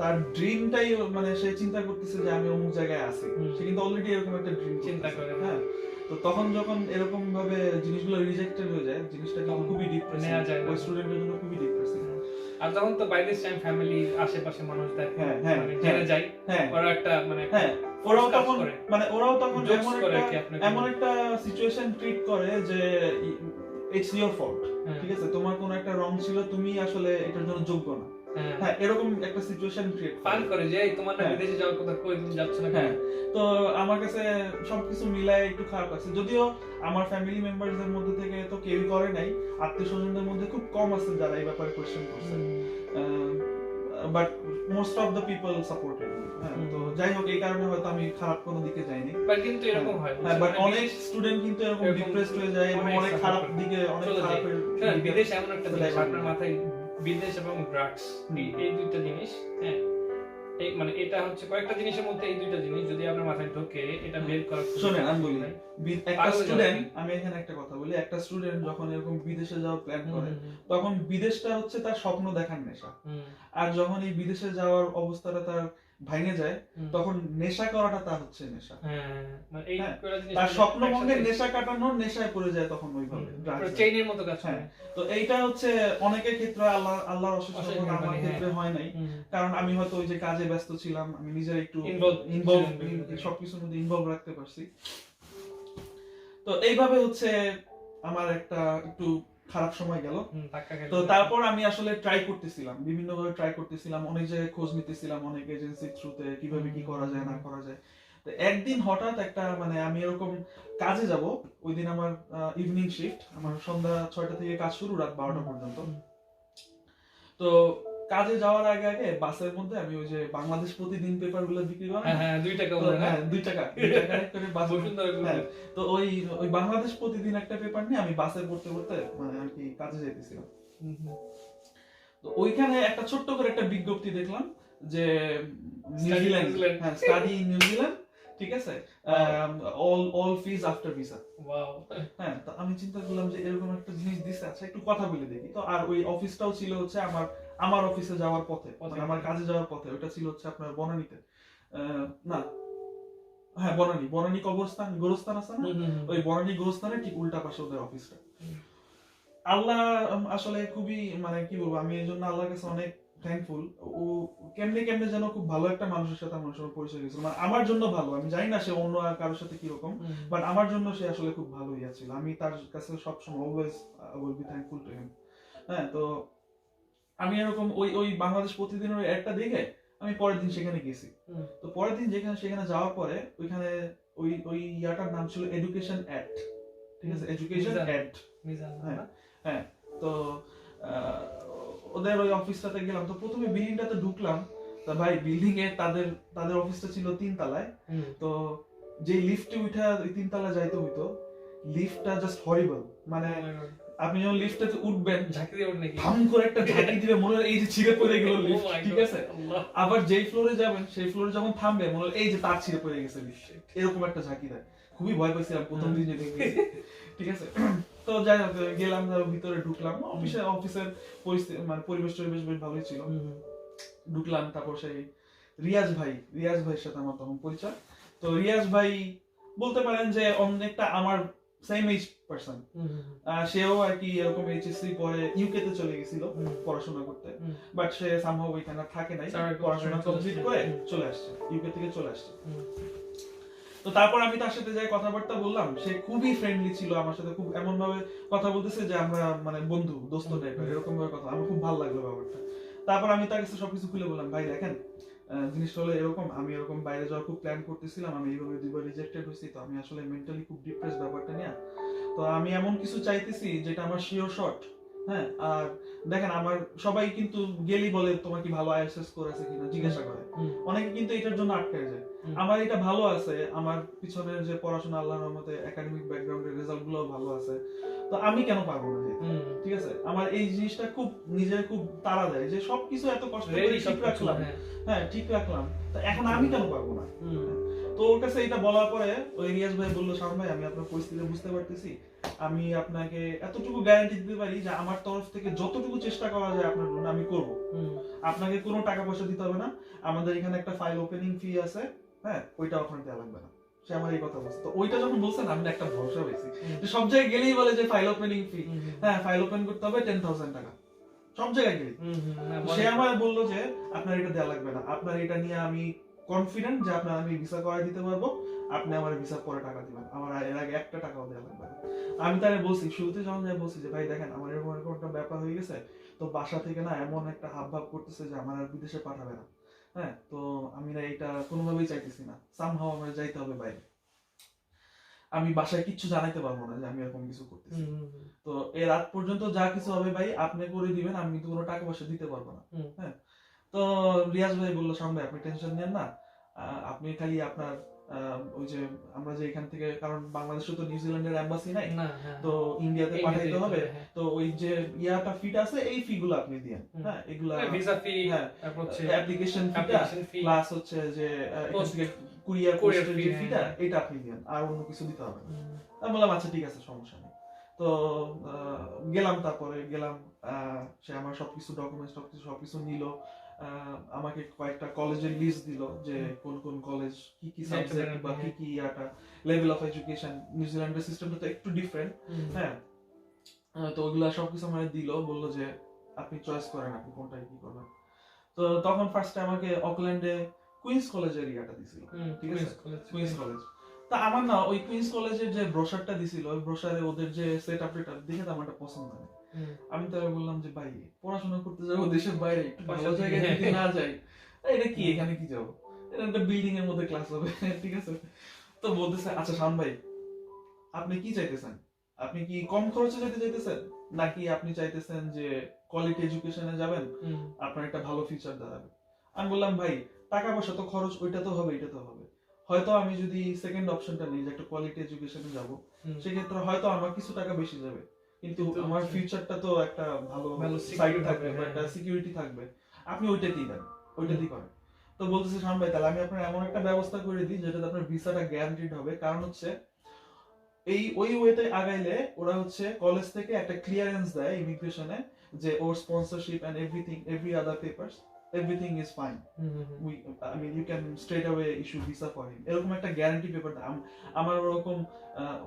তার ড্রিমটাই মানে সে চিন্তা করতেছে যে আমি অমুক জায়গায় আছি, সে কিন্তু অলরেডি এরকম একটা ড্রিম চিন্তা করে, হ্যাঁ। তো তখন যখন এরকম ভাবে জিনিসগুলো রিজেক্টেড হয়ে যায়, জিনিসটা কিন্তু খুবই ডিপ্রেসিং, ওই স্টুডেন্টের জন্য খুবই ডিপ্রেসিং। আর তখন তো বাই দিস টাইম ফ্যামিলির আশেপাশে মানুষ দেখে, হ্যাঁ, হ্যাঁ, মানে জেনে যায়, হ্যাঁ, ওরা একটা মানে হ্যাঁ, ওরাও কাজ তখন করে। এমন Jokes করে একটা কি আপনাকে এমন একটা সিচুয়েশন ট্রিট করে যে ইটস ইওর ফল্ট, হ্যাঁ, ঠিক আছে, তোমার কোনো একটা রং ছিল, তুমি আসলে এটার জন্য যোগ্য না। হ্যাঁ, হ্যাঁ, এরকম একটা সিচুয়েশন ক্রিয়েট ফান করে যে এই তোমার না হ্যাঁ। বিদেশে যাওয়ার কথা, কই তুমি যাচ্ছ না কেন? হ্যাঁ, তো আমার কাছে সবকিছু মিলায় একটু খারাপ লাগছে, যদিও আমার ফ্যামিলি মেম্বারদের মধ্যে থেকে তো কেউই করে নাই, আত্মীয় স্বজনদের মধ্যে খুব কম আছে যারা এই ব্যাপারে কোয়েশ্চেন করছে, but most of the people supported. হ্যাঁ, তো যাই হোক, এই কারণে হয়তো আমি খারাপ কোনো দিকে যাইনি। বাট কিন্তু এরকম হয়, হ্যাঁ, বাট বুঝছেন? অনেক স্টুডেন্ট কিন্তু এরকম এরকম ডিপ্রেসড হয়ে যায় এবং অনেক অনেক suffer খারাপ করে। দিকে, অনেক চলে যায়। খারাপের শোনেন, দিকে বিদেশ এমন একটা জিনিস, চলে আপনার যায়। মাথায় বিদেশ এবং ড্রাগস এই দুইটা জিনিস, হ্যাঁ, এই মানে এটা হচ্ছে কয়েকটা জিনিসের মধ্যে এই দুইটা জিনিস যদি আপনার মাথায় ঢোকে, এটা বের করা খুব শোনেন, আমি বলি, ভাই। একটা পাগল হয়ে স্টুডেন্ট, যাবে। আমি এখানে একটা কথা বলি, একটা স্টুডেন্ট যখন এরকম বিদেশে যাওয়ার প্ল্যান করে, হুম, হুম, তখন বিদেশটা হচ্ছে তার স্বপ্ন দেখার নেশা, হুম, আর যখন এই বিদেশে যাওয়ার অবস্থাটা তার ভাঙে যায়, হুম। তখন নেশা করাটা তার হচ্ছে নেশা, হ্যাঁ, মানে এই হ্যাঁ, কয়টা জিনিস তার মিলে স্বপ্ন ভঙ্গের একসাথে- নেশা কাটানোর নেশায় পড়ে যায় তখন ওইভাবে হুম, drugs পুরো এ। চেইনের মতো কাজ করে। হ্যাঁ, তো এইটা হচ্ছে অনেকের ক্ষেত্রে আল্লাহর অশেষ অশেষ রহমত, আমার মেহরবানি, ক্ষেত্রে হ্যাঁ। হয় নাই, হুম, কারণ আমি হয়তো ওই যে কাজে ব্যস্ত ছিলাম, আমি নিজের একটু Involved ইনভলভ, ছিলেন বিভিন্ন সবকিছুর মধ্যে ইনভলভ রাখতে পারছি। তো এইভাবে হচ্ছে আমার একটা একটু খারাপ সময় গেল। হুম, ধাক্কা খেলে। তো তারপর আমি আসলে ট্রাই করতেছিলাম, বিভিন্ন ভাবে ট্রাই করতেছিলাম, অনেক জায়গায় খোঁজ নিতেছিলাম, অনেক এজেন্সির থ্রুতে কিভাবে কি করা যায় না করা যায়। তো একদিন হঠাৎ একটা মানে আমি এরকম কাজে যাব, ওই দিন আমার ইভিনিং শিফট, আমার সন্ধ্যা 6টা থেকে কাজ শুরু, রাত 12টা পর্যন্ত। তো কাজে যাওয়ার আগে আগে বাসের মধ্যে আমি ওই যে বাংলাদেশ প্রতিদিন পেপার গুলো বিক্রি করে হ্যাঁ, না? হ্যাঁ, 2 টাকা তো বলে না? হ্যাঁ, 2 টাকা করে বাসে, বসুন্ধরা গ্রুপে। হ্যাঁ, তো ওই বাংলাদেশ প্রতিদিন একটা পেপার নিয়ে আমি বাসে পড়তে পড়তে মানে আর কি কাজে যাইতেছিলাম। হুম, হুম। তো ওইখানে একটা ছোট্ট করে একটা বিজ্ঞপ্তি দেখলাম যে Study নিউজিল্যান্ড, নিউজিল্যান্ড। হ্যাঁ, স্টাডি নিউজিল্যান্ড, ঠিক আছে, অল ফিজ আফটার ভিসা। ওয়াও। হ্যাঁ, তো আমি চিন্তা করলাম যে এরকম একটা জিনিস দিছে, আচ্ছা একটু কথা বলে দেখি। তো আর ওই অফিসটাও ছিল হচ্ছে আমার অফিসে যাওয়ার পথে, মানে আমার কাজে যাওয়ার পথে, ওটা ছিল হচ্ছে আপনার বনানীতে, না, হ্যাঁ, বনানী গোরস্থান আছে না, হুম, হুম, হুম। ওই বনানী গোরস্থানের ঠিক উল্টা পাশে ওদের অফিসটা। আল্লাহ আসলে খুবই মানে কি বলবো, আমি এই জন্য আল্লাহর কাছে অনেক থ্যাঙ্কফুল। ও কেমনে কেমনে যেন খুব ভালো একটা মানুষের সাথে আমার সঙ্গে পরিচয় হয়েছিল, মানে আমার জন্য ভালো, আমি জানি না সে অন্য আর কারোর সাথে কিরকম, হুম, বাট আমার জন্য সে আসলে খুব ভালো ছিল। আমি তার কাছে সবসময় always will be thankful to him. হ্যাঁ, তো আমি এরকম ওই বাংলাদেশ প্রতিদিনের ওই একটা দেখে আমি পরের দিন সেখানে গেছি। হুম। তো পরের দিন সেখানে যাওয়ার পরে ওইখানে ওই ইয়াটার নাম ছিল এডুকেশন অ্যাক্ট, ঠিক আছে, এডুকেশন মিজান। অ্যাক্ট। মিজান, হ্যাঁ, না? হ্যাঁ, তো ওদের ওই অফিসটাতে গেলাম, তো প্রথমে বিল্ডিংটাতে ঢুকলাম, তা ভাই বিল্ডিং এ তাদের অফিসটা ছিল 3 তলায়। হুম। তো যে লিফটে উঠা ওই 3 তলায় যাইতে হইতো, লিফটটা জাস্ট হরিবল, মানে Oh my God. আপনি যখন লিফটটাতে উঠবেন, ঝাঁকি দিয়ে ওঠে নাকি? ধাম করে একটা ঝাঁকি দিবে, মনে হয় এই যে ছিঁড়ে পড়ে গেল Oh লিফট, my ঠিক God, আছে, আল্লাহ। আবার যেই ফ্লোরে যাবেন সেই ফ্লোরে যখন থামবে মনে হয় এই যে তার ছিঁড়ে পড়ে গেছে লিফট, এরকম একটা ঝাঁকি দেয়। খুবই ভয় পেয়েছিলাম প্রথম দিন যেদিন গেছি, ঠিক আছে। তো যাই হোক, গেলাম, ভিতরে ঢুকলাম, অফিসের পরিস্থিতি মানে পরিবেশ বেশ ভালোই ছিল। হুম, হুম। ঢুকলাম, তারপর সেই রিয়াজ ভাইয়ের সাথে আমার তখন পরিচয়। তো রিয়াজ ভাই বলতে পারেন যে অনেকটা আমার সেম এজ পারসন, হুম, হুম, সেও আর কি এরকম এইচএসসি পরে ইউকে তে চলে গেছিল হুম। পড়াশোনা করতে, হুম। বাট সে সামহাও ওইখানে থাকে নাই, Sorry, পড়াশোনা চলে কমপ্লিট আসছে। করে হুম। চলে আসছে, ইউকে থেকে চলে আসছে। হুম। তো তারপর আমি তার সাথে যাই কথাবার্তা বললাম, সে খুবই ফ্রেন্ডলি ছিল আমার সাথে, খুব এমন ভাবে কথা বলতেছে যে আমরা মানে বন্ধু দোস্ত টাইপের, এরকম ভাবে কথা, আমার খুব ভালো লাগলো ব্যাপারটা। তারপর আমি তার কাছে সবকিছু খুলে বললাম, ভাই দেখেন জিনিসটা হলো এরকম, আমি এরকম বাইরে যাওয়ার খুব প্ল্যান করতেছিলাম, আমি এইভাবে 2বার রিজেক্টেড হয়েছি, তো আমি আসলে মেন্টালি খুব ডিপ্রেস ব্যাপারটা নিয়ে, তো আমি এমন কিছু চাইতেছি যেটা আমার শিওর শট। হ্যাঁ, আর দেখেন আমার সবাই কিন্তু গেলি বলে তোমার কি ভালো আইএসএস স্কোর আছে কিনা জিজ্ঞাসা করে, হুম। অনেকে কিন্তু এটার জন্য আটকায় যায়। হুম। আমার এটা ভালো আছে, আমার পিছনের যে পড়াশোনা আল্লাহর রহমতে একাডেমিক ব্যাকগ্রাউন্ডের রেজাল্ট গুলো ভালো আছে, তো আমি কেন পারবো না যেতে? হুম। ঠিক আছে, আমার এই জিনিসটা খুব নিজের খুব তাড়া দেয় যে সবকিছু এত কষ্ট করে Ready ঠিক সবকিছু, রাখলাম, হ্যাঁ। হ্যাঁ ঠিক রাখলাম, তো এখন আমি কেন পারবো না? হুম। তো ওর কাছে এটা বলার পরে ওই রিয়াজ ভাই বললো, শাওন ভাই আমি আপনার পরিস্থিতি বুঝতে পারতেছি, আমি আপনাকে এতটুকু গ্যারান্টি দিতে পারি যে আমার তরফ থেকে যতটুকু চেষ্টা করা যায় আপনার জন্য আমি করব, হুম। আপনাকে কোনো টাকা পয়সা দিতে হবে না, আমাদের এখানে একটা ফাইল ওপেনিং ফি আছে, হ্যাঁ ওইটা আপনার দেওয়া লাগবে না। সে আমার এই কথা বলছে, তো ওইটা যখন বলছেন আমি একটা ভরসা পেয়েছি, যে সব জায়গায় গেলেই বলে যে ফাইল ওপেনিং ফি, হুম। হ্যাঁ ফাইল ওপেন করতে হবে 10,000 টাকা, সব জায়গায় গেলি। না, সে আমায় বললো যে আপনার এটা দেওয়া লাগবে না, আপনার এটা নিয়ে আমি কনফিডেন্ট যে আপনার আমি ভিসা করাই দিতে পারবো, আপনি আমার ভিসা পরে টাকা দিবেন, আমার এর আগে একটা টাকাও দেওয়া লাগবে না। আমি তারে বলছি, শুরুতে যখন যাই বলছি যে ভাই দেখেন আমার এরকম এরকম একটা ব্যাপার হয়ে গেছে, তো বাসা থেকে না এমন একটা হাব ভাব করতেছে যে আমার আর বিদেশে পাঠাবে না, হ্যাঁ, তো আমি না এটা কোনোভাবেই চাইতেছি না, সামহাও আমার যাইতে হবে বাইরে, আমি বাসায় কিচ্ছু জানাইতে পারবো না যে আমি এরকম কিছু করতেছি। তো এর রাত পর্যন্ত যা কিছু হবে ভাই আপনি করে দিবেন, আমি কিন্তু কোনো টাকা পয়সা দিতে পারবো না। হ্যাঁ, তো রিয়াজ ভাই বললো সামনে আপনি টেনশন নেন না, আপনি খালি আপনার ওই যে আমরা যে এখান থেকে, কারণ বাংলাদেশে তো নিউজিল্যান্ডের এম্বাসি নাই, তো ইন্ডিয়াতে পাঠাইতে হবে, তো ওই যে ইয়াটা ফিটা আছে এই ফি গুলো আপনি দিয়েন, হ্যাঁ, এগুলা ভিসা ফি, হ্যাঁ, তারপর হচ্ছে অ্যাপ্লিকেশন ফিটা প্লাস হচ্ছে যে এখান থেকে কুরিয়ার পোস্টের যে ফিটা এটা আপনি দিয়েন, আর অন্য কিছু দিতে হবে না। আমি বললাম আচ্ছা ঠিক আছে সমস্যা নেই। তো গেলাম, তারপরে গেলাম, সে আমার সবকিছু ডকুমেন্টস সবকিছু নিল, আমাকে কয়েকটা কলেজের লিস্ট দিল যে কোন কোন কলেজ কি কি সাবজেক্ট বা কি কি ইয়াটা লেভেল অফ এডুকেশন, নিউজিল্যান্ডের সিস্টেমটা তো একটু ডিফারেন্ট, হ্যাঁ, তো ওইগুলা সবকিছু আমাকে দিল, বললো যে আপনি চয়েস করেন আপনি কোনটা কি করবেন। তো তখন ফার্স্টে আমাকে অকল্যান্ডে কুইন্স কলেজের ইয়াটা দিছিল, ঠিক আছে, কুইন্স কলেজ। তা আমার না ওই কুইন্স কলেজের যে ব্রোশারটা দিছিল, ওই ব্রোশারে ওদের যে সেটআপ দেখে তো আমার পছন্দ হয়। আমি তো বললাম যে ভাই পড়াশোনা করতে যাবো দেশের বাইরে, একটু ভালো জায়গায় যদি না যাই, এটা কি এখানে কি যাবো, এটা একটা বিল্ডিং এর মধ্যে ক্লাস হবে, ঠিক আছে। তো বলতেছে আচ্ছা শান ভাই আপনি কি চাইতেছেন, আপনি কি কম খরচে যেতে চাইতেছেন নাকি আপনি চাইতেছেন যে কোয়ালিটি এডুকেশনে যাবেন, আপনার একটা ভালো ফিউচার দাঁড়াবে। আমি বললাম ভাই টাকা পয়সা তো খরচ ওইটা তো হবে, এটা তো হবে, হয়তো আমি যদি সেকেন্ড অপশনটা নিই যে একটা কোয়ালিটি এডুকেশনে যাব, সেক্ষেত্রে হয়তো আমার কিছু টাকা বেশি যাবে, কিন্তু আমার ফিউচারটা তো একটা ভালো সাইড থাকবে বা একটা সিকিউরিটি থাকবে, আপনি ওইটাতেই দেন, ওইটাতেই করেন। তো বলতেছে শাম ভাই তাহলে আমি আপনার এমন একটা ব্যবস্থা করে দিই যেটাতে আপনার ভিসাটা গ্যারান্টিড হবে, কারণ হচ্ছে এই ওই ওয়েতে আগাইলে ওরা হচ্ছে কলেজ থেকে একটা ক্লিয়ারেন্স দেয় ইমিগ্রেশনে যে ওর sponsorship and everything, every other papers, everything is fine. I mean you can straight away issue visa for him, এরকম একটা গ্যারান্টি পেপার দেয়। আমার ওরকম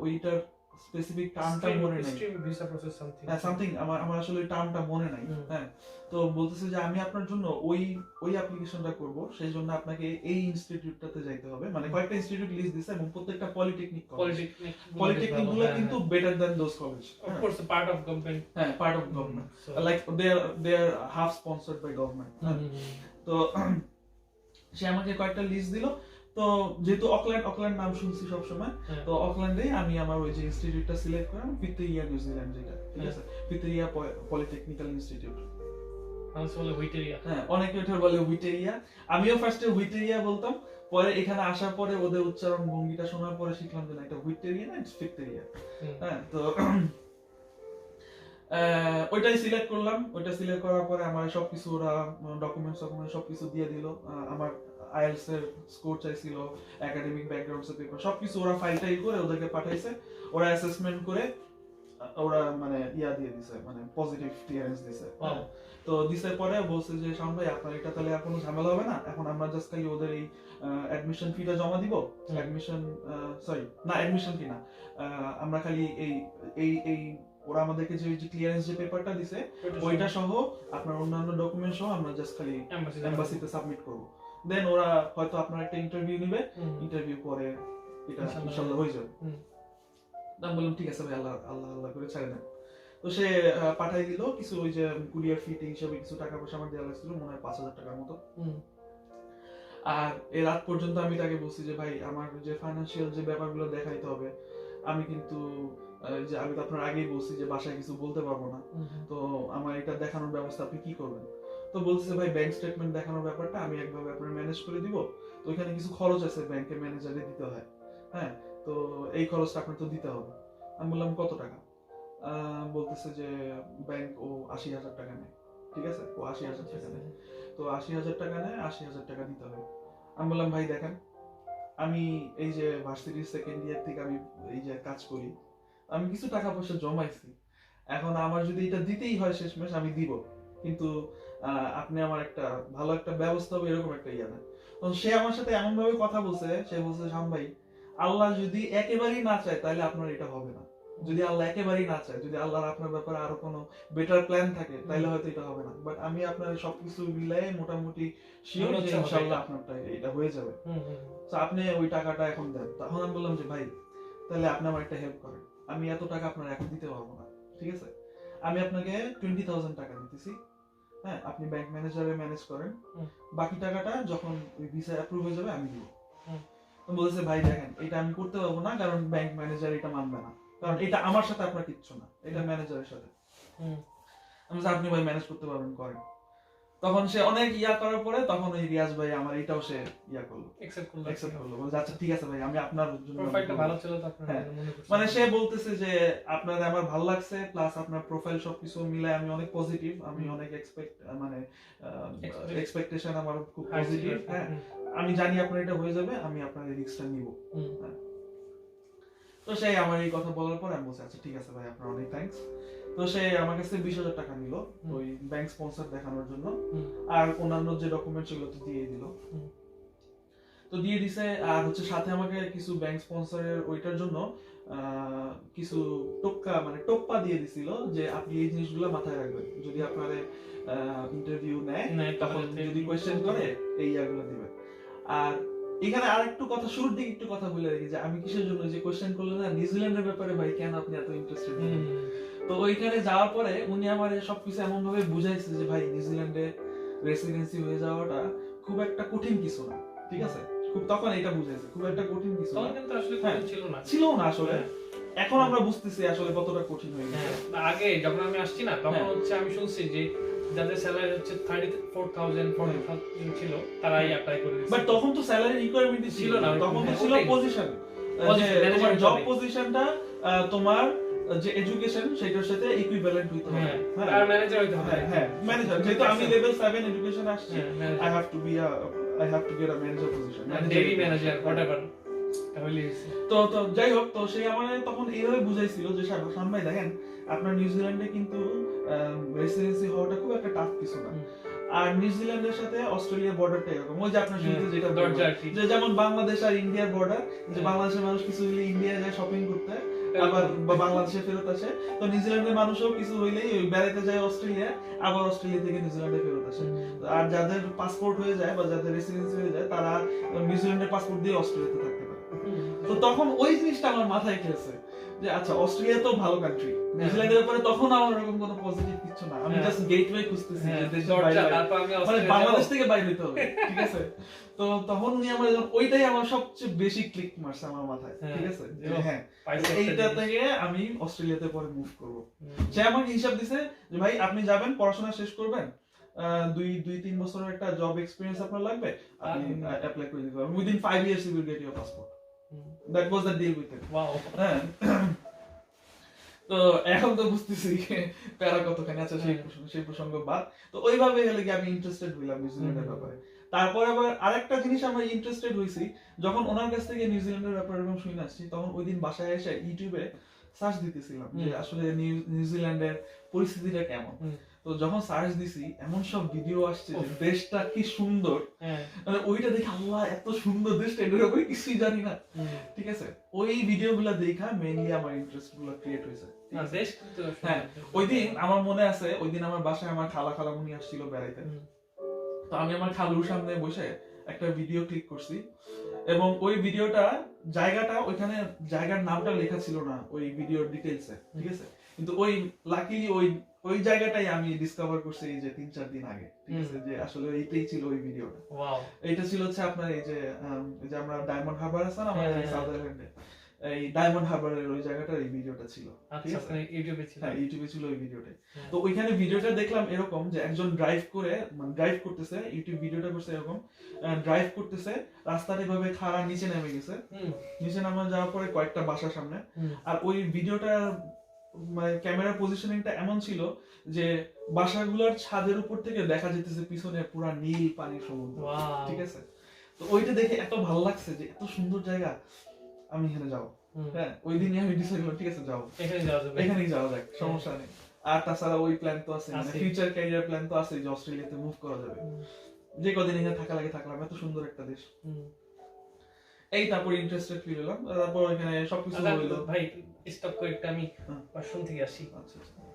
ওইটার স্পেসিফিক টার্মটা মনে নাই, ভিসা প্রসেস সামথিং সামথিং আমার আসলে ওই টার্মটা মনে নাই, হ্যাঁ। তো বলতেছে যে আমি আপনার জন্য ওই অ্যাপ্লিকেশনটা করব, সেই জন্য আপনাকে এই ইনস্টিটিউটটাতে যাইতে হবে, মানে কয়েকটা ইনস্টিটিউট লিস্ট দিছে এবং প্রত্যেকটা পলিটেকনিক গুলো কিন্তু better than those college, of course part of government, হ্যাঁ part of government, like they are half sponsored by government. তো সে আমাকে কয়েকটা লিস্ট দিল, তো যেহেতু অকল্যান্ড নাম শুনছি সব সময়, তো অকল্যান্ডে আমি আমার ওই যে ইনস্টিটিউটটা সিলেক্ট করলাম, পিতেরিয়া নিউজিল্যান্ড, যেটা ঠিক আছে, পিতেরিয়া পলিটেকনিক্যাল ইনস্টিটিউট, হ্যাঁ অনেকে ওটা বলে হুইটেরিয়া, আমিও ফার্স্টে হুইটেরিয়া বলতাম, পরে এখানে আসার পরে ওদের উচ্চারণ ভঙ্গিটা শোনার পরে শিখলাম যে না এটা হুইটেরিয়া না ফিকটেরিয়া, হ্যাঁ। তো ওইটাই সিলেক্ট করলাম, ওইটা সিলেক্ট করার পরে আমার সবকিছু ওরা ডকুমেন্টস সবকিছু দিয়ে দিল, আমার আইএলটিএস এর স্কোর চাইছিল, একাডেমিক ব্যাকগ্রাউন্ডস এর পেপার সবকিছু ওরা ফাইলটাই করে ওদেরকে পাঠাইছে, ওরা অ্যাসেসমেন্ট করে ওরা মানে ইয়া দিয়ে দিছে, মানে পজিটিভ ক্লিয়ারেন্স দিছে। তো দিছে পরে বলছে যে শাম ভাই আপনার এটা তাহলে আর কোনো ঝামেলা হবে না, এখন আমরা জাস্ট খালি ওদের এই অ্যাডমিশন ফিটা জমা দিব, অ্যাডমিশন ফি না, আমরা খালি এই ওরা আমাদেরকে যে ক্লিয়ারেন্স যে পেপারটা দিছে ওইটা সহ আপনার অন্যান্য ডকুমেন্ট সহ আমরা জাস্ট খালি এমবাসিতে সাবমিট করব, দেন ওরা হয়তো আপনার একটা ইন্টারভিউ নেবে, ইন্টারভিউ পরে এটা ইনশাআল্লাহ হয়ে যাবে। আমি বললাম ঠিক আছে ভাই, আল্লাহ আল্লাহ আল্লাহ করে ছেড়ে দেন। তো সে পাঠাই দিল কিছু, ওই যে কুরিয়ার ফি হিসাবে কিছু টাকা পয়সা আমার দেওয়া লাগছিল, মনে হয় 5,000 টাকার মতো। আর এই রাত পর্যন্ত আমি তাকে বলছি যে ভাই আমার যে ফাইনান্সিয়াল যে ব্যাপারগুলো দেখাইতে হবে, আমি কিন্তু যে আমি তো আপনার আগেই বলছি যে বাসায় কিছু বলতে পারবো না, তো আমার এটা দেখানোর ব্যবস্থা আপনি কি করবেন। তো বলতেছে ভাই ব্যাংক স্টেটমেন্ট দেখানোর ব্যাপারটা আমি একভাবে আপনার ম্যানেজ করে দিব, তো ওইখানে কিছু খরচ আছে ব্যাংকের ম্যানেজারে দিতে হয়, হ্যাঁ, তো এই খরচটা আপনার তো দিতে হবে। আমি বললাম কত টাকা, বলতেছে যে ব্যাংক ও 80,000 টাকা নেয়, ঠিক আছে, ও 80,000 টাকা নেয়, তো 80,000 টাকা নেয়, 80,000 টাকা দিতে হবে। আমি বললাম ভাই দেখেন আমি এই যে ভার্সিটির সেকেন্ড ইয়ার থেকে আমি এই যে কাজ করি, আমি কিছু টাকা পয়সা জমাইছি, এখন আমার যদি এটা দিতেই হয় শেষমেশ আমি দিব, কিন্তু আপনি আমার একটা ভালো একটা ব্যবস্থা হবে এরকম একটা ইয়া না। তো সে আমার সাথে এমন ভাবে কথা বলছে, সে বলছে শাম ভাই আল্লাহ যদি একেবারেই না চায় তাহলে আপনার এটা হবে না, যদি আল্লাহ একেবারেই না চায়, যদি আল্লাহর আপনার ব্যাপারে আরো কোনো বেটার প্ল্যান থাকে, তাহলে হয়তো এটা হবে না। বাট আমি আপনার সবকিছু মিলাই মোটামুটি শিওর যে ইনশাআল্লাহ আপনারটা এটা হয়ে যাবে। তো আপনি ওই টাকাটা এখন দেন। তখন আমি বললাম যে ভাই তাহলে আপনি আমার একটা হেল্প করেন, আমি এত টাকা আপনার এখন দিতে পারবো না, ঠিক আছে, আমি আপনাকে 20,000 টাকা দিতেছি, হ্যাঁ, আপনি ব্যাংক ম্যানেজারে ম্যানেজ করেন, বাকি টাকাটা যখন ওই ভিসা অ্যাপ্রুভ হয়ে যাবে আমি দিব। বলছে ভাই দেখেন এটা আমি করতে পারবো না, কারণ ব্যাংক ম্যানেজার এটা মানবে না, কারণ এটা আমার সাথে আপনার কিচ্ছু না, এটা ম্যানেজারের সাথে। আমি বলছি আপনি ভাই ম্যানেজ করতে পারবেন করেন। তখন সে অনেক করার পরে তখন ওই রিয়াজ ভাই আমার এটাও সে করলো, অ্যাকসেপ্ট করলো, বলছে আচ্ছা ঠিক আছে ভাই আমি আপনার জন্য প্রোফাইলটা ভালো ছিল তো আপনার মনে করছি। মানে সে বলতেছে যে আপনার আমার ভালো লাগছে, প্লাস আপনার প্রোফাইল সবকিছু মিলায় আমি অনেক পজিটিভ, আমি অনেক এক্সপেকটেশন আমার খুব পজিটিভ, হ্যাঁ, আমি জানি আপনার এটা হয়ে যাবে, আমি আপনার এই রিস্কটা নিব। তো সে আমার এই কথা বলার পর আমি বলছি আচ্ছা ঠিক আছে ভাই আপনার অনেক থ্যাঙ্কস। তো সে আমার কাছে 20,000 টাকা নিল ওই ব্যাংক স্পন্সর দেখানোর জন্য, আর অন্যান্য যে ডকুমেন্টস গুলো তো দিয়ে দিল, তো দিয়ে দিছে। আর হচ্ছে সাথে আমাকে কিছু ব্যাংক স্পন্সরের ওইটার জন্য কিছু টোপ্পা দিয়ে দিছিল, যে আপনি এই জিনিসগুলো মাথায় রাখবেন, যদি আপনার ইন্টারভিউ নেয় তখন যদি কোয়েশ্চেন করে এই ইয়াগুলো দিবেন। আর এখানে আরেকটু কথা, শুরুর দিকে একটু কথা বলে রাখি যে আমি কিসের জন্য যে কোশ্চেন করলেন না নিউজিল্যান্ডের ব্যাপারে, ভাই কেন আপনি এত ইন্টারেস্টেড, তো ওইখানে যাওয়ার পরে উনি আমার সবকিছু এমন ভাবে বুঝাইছে যে ভাই নিউজিল্যান্ডে রেসিডেন্সি হয়ে যাওয়াটা খুব একটা কঠিন কিছু না, ঠিক আছে, খুব তখন এটা বুঝাইছে খুব একটা কঠিন কিছু না, কিন্তু আসলে কঠিন ছিল না আসলে এখন আমরা বুঝতেছি আসলে কতটা কঠিন হয়ে গেছে। আগে যখন আমি আসছি না তখন হচ্ছে আমি শুনছি যে যাদের স্যালারি হচ্ছে 34,000 40,000 ছিল তারাই অ্যাপ্লাই করে দিয়েছে, বাট তখন তো স্যালারি রিকোয়ারমেন্ট ছিল না, তখন তো ছিল পজিশন, তোমার জব পজিশনটা তোমার যে এডুকেশন সেটার সাথে ইকুইভ্যালেন্ট হইতে হবে, হ্যাঁ, আর ম্যানেজার হইতে হবে, হ্যাঁ ম্যানেজার, যেহেতু আমি লেভেল 7 এডুকেশন আসছি, I have to get a manager position, daily manager whatever. তো যাই হোক, তো সে আমার তখন এইভাবে বুঝাইছিল যে শান ভাই দেখেন আপনার নিউজিল্যান্ডে কিন্তু রেসিডেন্সি হওয়াটা খুব একটা টাফ কিছু না, আর নিউজিল্যান্ডের সাথে অস্ট্রেলিয়ার বর্ডারটা এরকম, ওই যে আপনার শুনতে যেটা যে যেমন বাংলাদেশ আর ইন্ডিয়ার বর্ডার, যে বাংলাদেশের মানুষ কিছু হইলে ইন্ডিয়া যায় শপিং করতে, আবার বাংলাদেশে ফেরত আসে, তো নিউজিল্যান্ডের মানুষও কিছু হইলেই বেড়াতে যায় অস্ট্রেলিয়া, আবার অস্ট্রেলিয়া থেকে নিউজিল্যান্ডে ফেরত আসে। আর যাদের পাসপোর্ট হয়ে যায় বা যাদের রেসিডেন্সি হয়ে যায় তারা নিউজিল্যান্ডের পাসপোর্ট দিয়ে অস্ট্রেলিয়াতে থাকতে পারে। তো তখন ওই জিনিসটা আমার মাথায় খেলছে যে আচ্ছা অস্ট্রেলিয়া তো ভালো কান্ট্রি, নিউজিল্যান্ডের ব্যাপারে তখন আমার এরকম কোনো পজিটিভ কিছু না, আমি জাস্ট গেটওয়ে খুঁজতেছি যে দেশের বাইরে, মানে বাংলাদেশ থেকে বাইরে হইতে হবে, ঠিক আছে। তো তখন উনি আমার ওইটাই আমার সবচেয়ে বেশি ক্লিক মারছে আমার মাথায়, ঠিক আছে, যে হ্যাঁ এইটা থেকে আমি অস্ট্রেলিয়াতে পরে মুভ করব। সে আমাকে হিসাব দিছে যে ভাই আপনি যাবেন পড়াশোনা শেষ করবেন, 2-3 বছরের একটা জব এক্সপেরিয়েন্স আপনার লাগবে, আপনি অ্যাপ্লাই করে দিতে পারবেন, within 5 years you will get your passport. That was the deal with it. Wow. তো এখন তো বুঝতেছি প্যারা কতখানি আছে, সেই প্রসঙ্গ বাদ। তো ওইভাবে গেলে কি আমি ইন্টারেস্টেড হইলাম নিউজিল্যান্ডের ব্যাপারে। তারপর আবার আরেকটা জিনিস আমরা ইন্টারেস্টেড হইছি, যখন ওনার কাছ থেকে নিউজিল্যান্ডের ব্যাপারে এরকম শুনে আসছি, তখন ওই দিন বাসায় এসে ইউটিউবে সার্চ দিতেছিলাম যে আসলে নিউজিল্যান্ডের পরিস্থিতিটা কেমন। তো যখন সার্চ দিছি এমন সব ভিডিও আসছে যে দেশটা কি সুন্দর, মানে ওইটা দেখে আল্লাহ এত সুন্দর দেশটা, এটার ব্যাপারে কিছুই জানি না, ঠিক আছে। ওই ভিডিওগুলো দেখা মেইনলি আমার ইন্টারেস্ট গুলো ক্রিয়েট হয়েছে। হ্যাঁ, ওই দিন আমার মনে আছে, ওই দিন আমার বাসায় আমার খালামুনি আসছিল বেড়াইতে, তো আমি আমার খালুর সামনে বসে একটা ভিডিও ক্লিক করছি, এবং ওই ভিডিওটা জায়গাটা ওইখানে জায়গার নামটা লেখা ছিল না ওই ভিডিওর ডিটেইলসে, ঠিক আছে, কিন্তু ওই লাকিলি ওই জায়গাটাই আমি ডিসকভার করছি এই যে 3-4 দিন আগে, ঠিক আছে, যে আসলে এইটাই ছিল ওই ভিডিওটা। ওয়াও, এইটা ছিল হচ্ছে আপনার এই যে আমরা ডায়মন্ড হারবার আছে না আমাদের সাউথ আইল্যান্ডে, এই ডায়মন্ড হারবারের ওই জায়গাটার এই ভিডিওটা ছিল, ঠিক আছে, ইউটিউবে ছিল, হ্যাঁ ইউটিউবে ছিল ওই ভিডিওটা। তো ওইখানে ভিডিওটা দেখলাম এরকম যে একজন ড্রাইভ করতেছে, ইউটিউব ভিডিওটা করছে এরকম, ড্রাইভ করতেছে, রাস্তার এভাবে খাড়া নিচে নেমে গেছে, নিচে নামা যাওয়ার পরে কয়েকটা বাসার সামনে, আর ওই ভিডিওটা মানে ক্যামেরার পজিশনিংটা এমন ছিল যে বাসাগুলোর ছাদের উপর থেকে দেখা যেতেছে পিছনে পুরা নীল পানির সমুদ্র, ঠিক আছে। তো ওইটা দেখে এত ভালো লাগছে যে এত সুন্দর জায়গা, আমি এখানে যাবো। হ্যাঁ, ওই দিনই আমি ডিসাইড করলাম ঠিক আছে যাও, এখানেই যাওয়া যাক, সমস্যা নেই। আর তাছাড়া ওই প্ল্যান তো আছে, মানে ফিউচার ক্যারিয়ার প্ল্যান তো আছে যে অস্ট্রেলিয়াতে মুভ করা যাবে, যে কদিন এখানে থাকা লাগে থাকলাম, এত সুন্দর একটা দেশ। এই তারপর ইন্টারেস্টেড ফিল হলাম, তারপর এখানে সবকিছু হইলো। ভাই স্টপ করে একটু আমি হ্যাঁ। ওয়াশরুম থেকে আসি। আচ্ছা আচ্ছা।